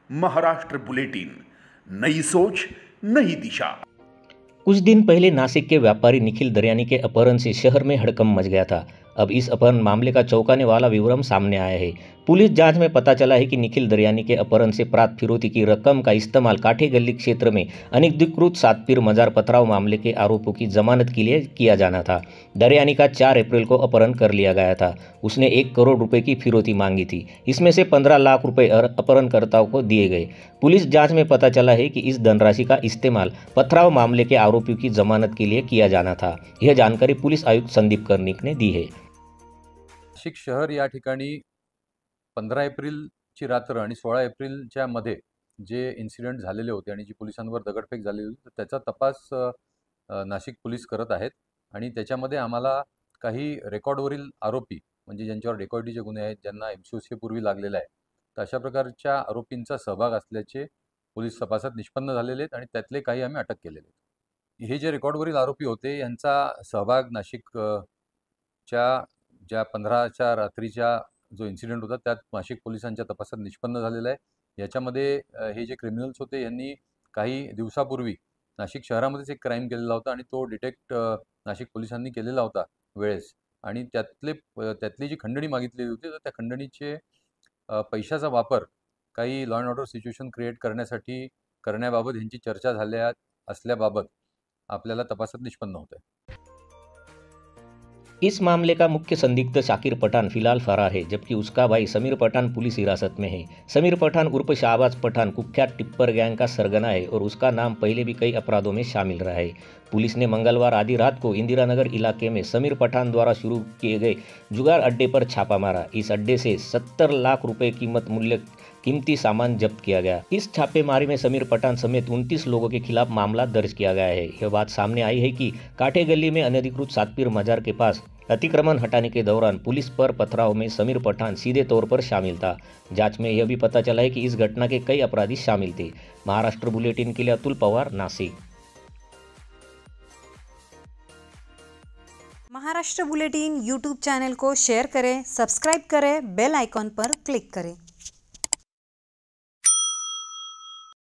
Maharashtra bulletin, नई सोच नई दिशा। कुछ दिन पहले नासिक के व्यापारी निखिल दरियानी के अपहरण से शहर में हड़कंप मच गया था। अब इस अपहरण मामले का चौंकाने वाला विवरण सामने आया है। पुलिस जांच में पता चला है कि निखिल दरियानी के अपहरण से प्राप्त फिरौती की रकम का इस्तेमाल काठे गली क्षेत्र में अनधिकृत सातपीर मजार पथराव मामले के आरोपों की जमानत के लिए किया जाना था। दरियानी का 4 अप्रैल को अपहरण कर लिया गया था। उसने 1 करोड़ रुपए की फिरौती मांगी थी। इसमें से 15 लाख रुपए अपहरणकर्ताओं को दिए गए। पुलिस जांच में पता चला है कि इस धनराशि का इस्तेमाल पथराव मामले के आरोपियों की जमानत के लिए किया जाना था। यह जानकारी पुलिस आयुक्त संदीप कर्णिक ने दी है। नाशिक शहर या ठिकाणी 15 एप्रिलची रात्र आणि 16 एप्रिलच्या मध्ये जे इन्सिडेंट झालेले होते आणि जी पोलिसांवर दगडफेक झालेली होती, तर त्याचा तपास नाशिक पोलीस करत आहेत आणि त्याच्यामध्ये आम्हाला काही रेकॉर्डवरील आरोपी म्हणजे ज्यांच्यावर डेकॉइटीचे गुन्हे आहेत, ज्यांना MCOC पूर्वी लागलेला आहे, तर अशा प्रकारच्या आरोपींचा सहभाग असल्याचे पोलीस तपासात निष्पन्न झालेले आहेत आणि त्यातले काही आम्ही अटक केलेले आहेत। हे जे रेकॉर्डवरील आरोपी होते यांचा सहभाग नाशिकच्या ज्या 15च्या रात्रीच्या जो इन्सिडेंट होता त्यात नाशिक पोलिसांच्या तपासात निष्पन्न झालेला आहे। याच्यामध्ये हे जे क्रिमिनल्स होते यांनी काही दिवसापूर्वी नाशिक शहरामध्येच एक क्राईम केलेला होता आणि तो डिटेक्ट नाशिक पोलिसांनी केलेला होता वेळेस आणि त्यातली जी खंडणी मागितलेली होती तर त्या खंडणीचे पैशाचा वापर काही law and order situation create करण्यासाठी करण्याबाबत यांची चर्चा झाल्या असल्याबाबत आपल्याला तपासात निष्पन्न होत आहे। इस मामले का मुख्य संदिग्ध शाकिर पठान फिलहाल फरार है, जबकि उसका भाई समीर पठान पुलिस हिरासत में है। समीर पठान उर्फ शाहबाज पठान कुख्यात टिप्पर गैंग का सरगना है और उसका नाम पहले भी कई अपराधों में शामिल रहा है। पुलिस ने मंगलवार आधी रात को इंदिरा नगर इलाके में समीर पठान द्वारा शुरू किए गए जुगाड़ अड्डे पर छापा मारा। इस अड्डे से 70 लाख रुपए कीमती सामान जब्त किया गया। इस छापेमारी में समीर पठान समेत 29 लोगों के खिलाफ मामला दर्ज किया गया है। यह बात सामने आई है कि काठे गली में अनधिकृत सातपीर मजार के पास अतिक्रमण हटाने के दौरान पुलिस पर पथराव में समीर पठान सीधे तौर पर शामिल था। जांच में यह भी पता चला है कि इस घटना के कई अपराधी शामिल थे। महाराष्ट्र बुलेटिन के लिए Atul Pawar, Nashik. Maharashtra bulletin YouTube channel को शेयर करें, सब्सक्राइब करें, बेल आइकॉन पर क्लिक करें।